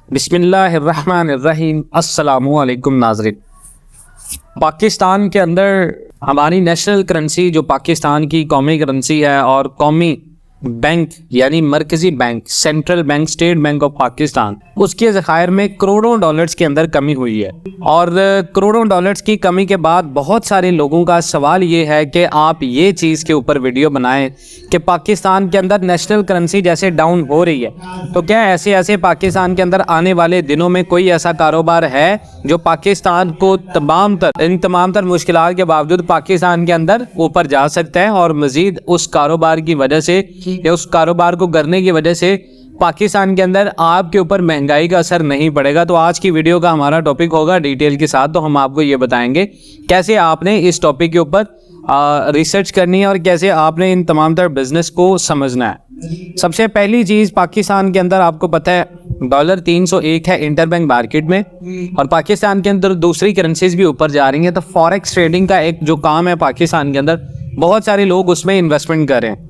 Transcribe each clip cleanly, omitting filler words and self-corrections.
बिस्मिल्लाहिर्रहमानिर्रहीम। अस्सलामुअलैकुम नाज़रीन। पाकिस्तान के अंदर हमारी नेशनल करेंसी जो पाकिस्तान की कौमी करेंसी है और कौमी बैंक यानी मरकजी bank, central bank, state bank of Pakistan, उसके ज़खायर में करोड़ों डॉलर्स के अंदर कमी हुई है। और करोड़ों डॉलर्स की कमी के बाद बहुत सारे लोगों का सवाल ये है कि आप ये चीज़ के ऊपर वीडियो बनाएं कि पाकिस्तान के अंदर नेशनल करेंसी जैसे डाउन हो रही है, तो क्या ऐसे पाकिस्तान के अंदर आने वाले दिनों में कोई ऐसा कारोबार है जो पाकिस्तान को इन तमाम तर मुश्किलात के बावजूद पाकिस्तान के अंदर ऊपर जा सकता है और मज़ीद उस कारोबार की वजह से या उस कारोबार को करने की वजह से पाकिस्तान के अंदर आपके ऊपर महंगाई का असर नहीं पड़ेगा। तो आज की वीडियो का हमारा टॉपिक होगा डिटेल के साथ। तो हम आपको ये बताएंगे कैसे आपने इस टॉपिक के ऊपर रिसर्च करनी है और कैसे आपने इन तमाम तर बिजनेस को समझना है। सबसे पहली चीज़, पाकिस्तान के अंदर आपको पता है डॉलर 301 है इंटरबैंक मार्केट में, और पाकिस्तान के अंदर दूसरी करेंसीज भी ऊपर जा रही हैं। तो फॉरेक्स ट्रेडिंग का एक जो काम है पाकिस्तान के अंदर, बहुत सारे लोग उसमें इन्वेस्टमेंट कर रहे हैं,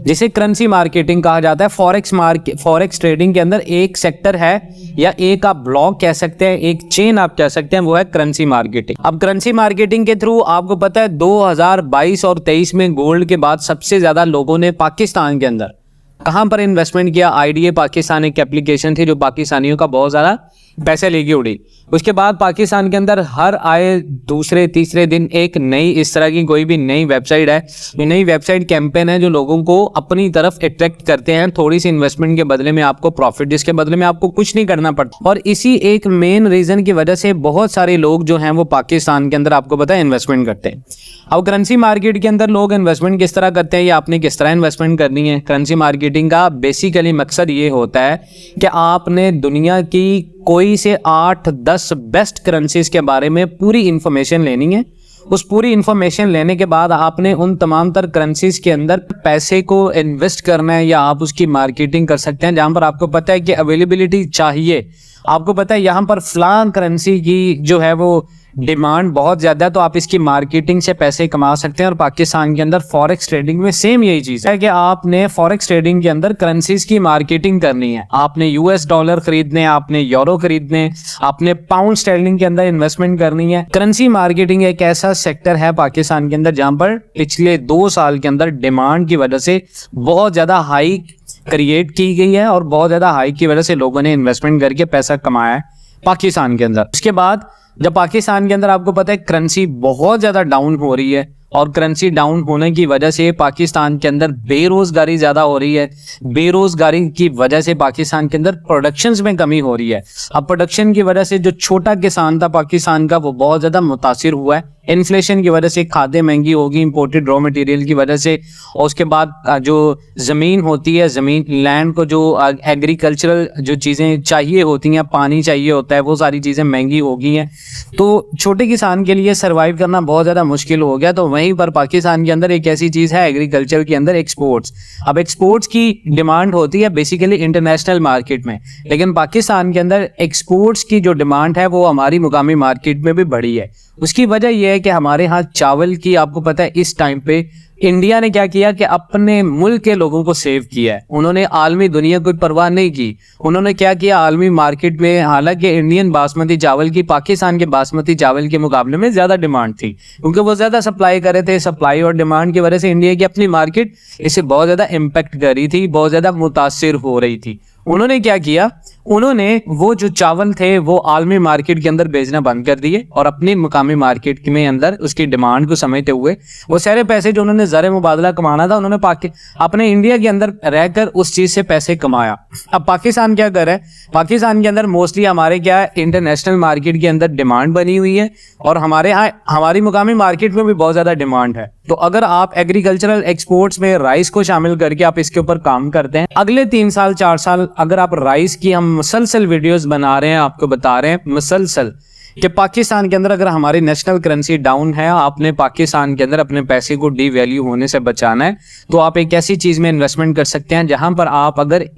जिसे करेंसी मार्केटिंग कहा जाता है। फॉरेक्स ट्रेडिंग के अंदर एक सेक्टर है या एक आप ब्लॉक कह सकते हैं, एक चेन आप कह सकते हैं, वो है करेंसी मार्केटिंग। अब करेंसी मार्केटिंग के थ्रू आपको पता है 2022 और 23 में गोल्ड के बाद सबसे ज्यादा लोगों ने पाकिस्तान के अंदर कहां पर इन्वेस्टमेंट किया? आईडीए पाकिस्तान एक एप्लीकेशन थी जो पाकिस्तानियों का बहुत ज्यादा पैसे लेके उड़ी। उसके बाद पाकिस्तान के अंदर हर आए दूसरे तीसरे दिन एक नई इस तरह की कोई भी नई वेबसाइट है, ये नई वेबसाइट कैंपेन है जो लोगों को अपनी तरफ अट्रैक्ट करते हैं थोड़ी सी इन्वेस्टमेंट के बदले में आपको प्रॉफिट, जिसके बदले में आपको कुछ नहीं करना पड़ता। और इसी एक मेन रीजन की वजह से बहुत सारे लोग जो हैं वो पाकिस्तान के अंदर आपको पता है इन्वेस्टमेंट करते हैं। अब करेंसी मार्केट के अंदर लोग इन्वेस्टमेंट किस तरह करते हैं या आपने किस तरह इन्वेस्टमेंट करनी है? करेंसी मार्केटिंग का बेसिकली मकसद ये होता है कि आपने दुनिया की कोई से 8-10 बेस्ट करेंसीज के बारे में पूरी इंफॉर्मेशन लेनी है। उस पूरी इंफॉर्मेशन लेने के बाद आपने उन तमाम तर करेंसीज के अंदर पैसे को इन्वेस्ट करना है या आप उसकी मार्केटिंग कर सकते हैं जहां पर आपको पता है कि अवेलेबिलिटी चाहिए। आपको पता है यहाँ पर फलां करेंसी की जो है वो डिमांड बहुत ज्यादा है, तो आप इसकी मार्केटिंग से पैसे कमा सकते हैं। और पाकिस्तान के अंदर फॉरेक्स ट्रेडिंग में सेम यही चीज है कि आपने फॉरेक्स ट्रेडिंग के अंदर करेंसीज की मार्केटिंग करनी है। आपने यूएस डॉलर खरीदने, आपने यूरो खरीदने, आपने पाउंड स्टर्लिंग के अंदर इन्वेस्टमेंट करनी है। करेंसी मार्केटिंग एक ऐसा सेक्टर है पाकिस्तान के अंदर जहां पर पिछले 2 साल के अंदर डिमांड की वजह से बहुत ज्यादा हाइक क्रिएट की गई है और बहुत ज्यादा हाइक की वजह से लोगों ने इन्वेस्टमेंट करके पैसा कमाया है पाकिस्तान के अंदर। उसके बाद जब पाकिस्तान के अंदर आपको पता है करेंसी बहुत ज्यादा डाउन हो रही है और करेंसी डाउन होने की वजह से पाकिस्तान के अंदर बेरोजगारी ज्यादा हो रही है। बेरोजगारी की वजह से पाकिस्तान के अंदर प्रोडक्शंस में कमी हो रही है। अब प्रोडक्शन की वजह से जो छोटा किसान था पाकिस्तान का वो बहुत ज्यादा मुतासिर हुआ है। इन्फ्लेशन की वजह से खादें महंगी होगी, इंपोर्टेड रॉ मटेरियल की वजह से। और उसके बाद जो ज़मीन होती है, ज़मीन लैंड को जो एग्रीकल्चरल जो चीज़ें चाहिए होती हैं, पानी चाहिए होता है, वो सारी चीज़ें महंगी हो गई हैं। तो छोटे किसान के लिए सर्वाइव करना बहुत ज़्यादा मुश्किल हो गया। तो वहीं पर पाकिस्तान के अंदर एक ऐसी चीज़ है एग्रीकल्चर के अंदर एक्सपोर्ट्स। अब एक्सपोर्ट्स की डिमांड होती है बेसिकली इंटरनेशनल मार्केट में, लेकिन पाकिस्तान के अंदर एक्सपोर्ट्स की जो डिमांड है वो हमारी मुकामी मार्केट में भी बढ़ी है। उसकी वजह यह है कि हमारे यहाँ चावल की आपको पता है इस टाइम पे इंडिया ने क्या किया कि अपने मुल्क के लोगों को सेव किया है। उन्होंने आलमी दुनिया को परवाह नहीं की। उन्होंने क्या किया, आलमी मार्केट में हालांकि इंडियन बासमती चावल की पाकिस्तान के बासमती चावल के मुकाबले में ज्यादा डिमांड थी क्योंकि वो ज्यादा सप्लाई कर रहे थे। सप्लाई और डिमांड की वजह से इंडिया की अपनी मार्केट इसे बहुत ज्यादा इम्पैक्ट कर रही थी, बहुत ज्यादा मुतासिर हो रही थी। उन्होंने क्या किया, उन्होंने वो जो चावल थे वो आलमी मार्केट के अंदर बेचना बंद कर दिए और अपनी मुकामी मार्केट में अंदर उसकी डिमांड को समझते हुए वो सारे पैसे जो उन्होंने ज़र मुबादला कमाना था उन्होंने अपने इंडिया के अंदर रहकर उस चीज़ से पैसे कमाया। अब पाकिस्तान क्या कर रहा है, पाकिस्तान के अंदर मोस्टली हमारे क्या इंटरनेशनल मार्केट के अंदर डिमांड बनी हुई है और हमारे यहाँ हमारी मुकामी मार्केट में भी बहुत ज़्यादा डिमांड है। तो अगर आप एग्रीकल्चरल एक्सपोर्ट्स में राइस को शामिल करके आप इसके ऊपर काम करते हैं, अगले 3 साल 4 साल अगर आप राइस की हम मुसलसल वीडियोस बना रहे हैं, आपको बता रहे हैं मुसलसल कि पाकिस्तान के अंदर अगर हमारी नेशनल करेंसी डाउन है, आपने पाकिस्तान के अंदर अपने पैसे को डी वैल्यू होने से बचाना है, तो आप एक ऐसी चीज में इन्वेस्टमेंट कर सकते हैं जहां पर आप अगर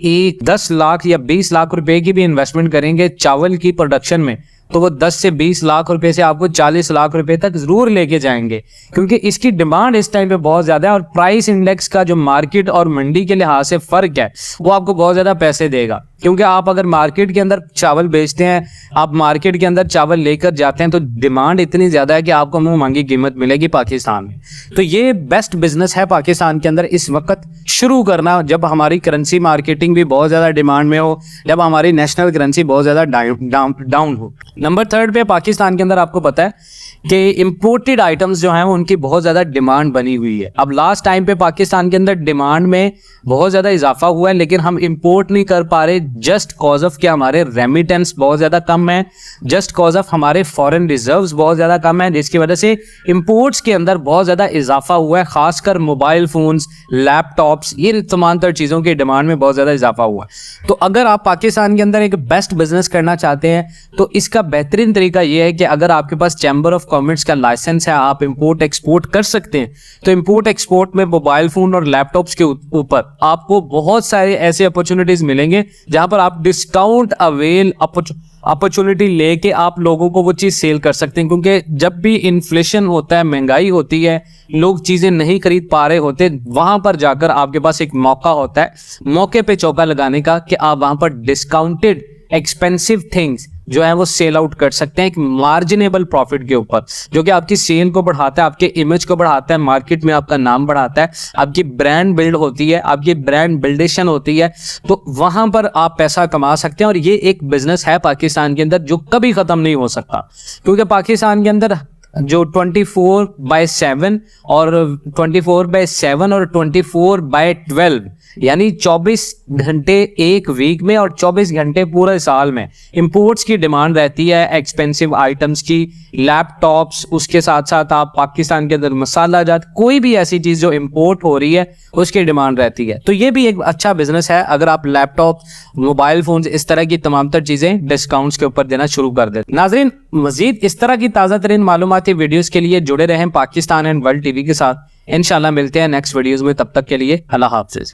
10 लाख या 20 लाख रुपए की भी इन्वेस्टमेंट करेंगे चावल की प्रोडक्शन में, तो वो 10 से 20 लाख रुपए से आपको 40 लाख रुपए तक जरूर लेके जाएंगे, क्योंकि इसकी डिमांड इस टाइम पे बहुत ज्यादा है और प्राइस इंडेक्स का जो मार्केट और मंडी के लिहाज से फर्क है वो आपको बहुत ज्यादा पैसे देगा। क्योंकि आप अगर मार्केट के अंदर चावल बेचते हैं, आप मार्केट के अंदर चावल लेकर जाते हैं तो डिमांड इतनी ज़्यादा है कि आपको मुंह मांगी कीमत मिलेगी पाकिस्तान में। तो ये बेस्ट बिजनेस है पाकिस्तान के अंदर इस वक्त शुरू करना, जब हमारी करेंसी मार्केटिंग भी बहुत ज़्यादा डिमांड में हो, जब हमारी नेशनल करेंसी बहुत ज़्यादा डाउन हो। नंबर 3 पे पाकिस्तान के अंदर आपको पता है कि इंपोर्टेड आइटम्स जो हैं उनकी बहुत ज़्यादा डिमांड बनी हुई है। अब लास्ट टाइम पे पाकिस्तान के अंदर डिमांड में बहुत ज़्यादा इजाफा हुआ है, लेकिन हम इंपोर्ट नहीं कर पा रहे जस्ट कॉज ऑफ कि हमारे रेमिटेंस बहुत ज़्यादा कम है, जस्ट कॉज ऑफ हमारे फॉरेन रिजर्व्स बहुत ज़्यादा कम है, जिसकी वजह से इंपोर्ट्स के अंदर बहुत ज़्यादा इजाफा हुआ है। खासकर मोबाइल फ़ोन्स, लैपटॉप्स, ये तमाम तर चीज़ों की डिमांड में बहुत ज़्यादा इजाफा हुआ है। तो अगर आप पाकिस्तान के अंदर एक बेस्ट बिजनेस करना चाहते हैं तो इसका बेहतरीन तरीका ये है कि अगर आपके पास चैम्बर ऑफ कॉमर्स का लाइसेंस है, आप इंपोर्ट एक्सपोर्ट कर सकते हैं। तो इंपोर्ट एक्सपोर्ट में मोबाइल फ़ोन और लैपटॉप्स के ऊपर आपको बहुत सारे ऐसे अपॉर्चुनिटीज़ मिलेंगे जहां पर आप डिस्काउंट अवेल अपॉर्चुनिटी लेके आप लोगों को वो चीज़ सेल कर सकते हैं। क्योंकि जब भी इन्फ्लेशन होता है, महंगाई होती है, लोग चीज़ें नहीं खरीद पा रहे होते, वहां पर जाकर आपके पास एक मौका होता है मौके पे चौका लगाने का कि आप वहां पर डिस्काउंटेड एक्सपेंसिव थिंग्स जो है वो सेल आउट कर सकते हैं एक मार्जिनेबल प्रॉफिट के ऊपर, जो कि आपकी सेल को बढ़ाता है, आपके इमेज को बढ़ाता है, मार्केट में आपका नाम बढ़ाता है, आपकी ब्रांड बिल्ड होती है, आपकी ब्रांड बिल्डेशन होती है। तो वहां पर आप पैसा कमा सकते हैं और ये एक बिजनेस है पाकिस्तान के अंदर जो कभी खत्म नहीं हो सकता। क्योंकि पाकिस्तान के अंदर जो 24/7 और 24/7 और 24/12 यानी 24 घंटे एक वीक में और 24 घंटे पूरे साल में इंपोर्ट्स की डिमांड रहती है, एक्सपेंसिव आइटम्स की, लैपटॉप्स, उसके साथ साथ आप पाकिस्तान के अंदर मसाला जात, कोई भी ऐसी चीज़ जो इंपोर्ट हो रही है उसकी डिमांड रहती है। तो ये भी एक अच्छा बिजनेस है अगर आप लैपटॉप, मोबाइल फोन, इस तरह की तमाम तर चीज़ें डिस्काउंट्स के ऊपर देना शुरू कर दें। नाजरीन, मजीद इस तरह की ताज़ा तरीन मालूमाती वीडियोज़ के लिए जुड़े रहें पाकिस्तान एंड वर्ल्ड टीवी के साथ। इंशाल्लाह मिलते हैं नेक्स्ट वीडियोज़ में, तब तक के लिए अल्लाह हाफ़िज़।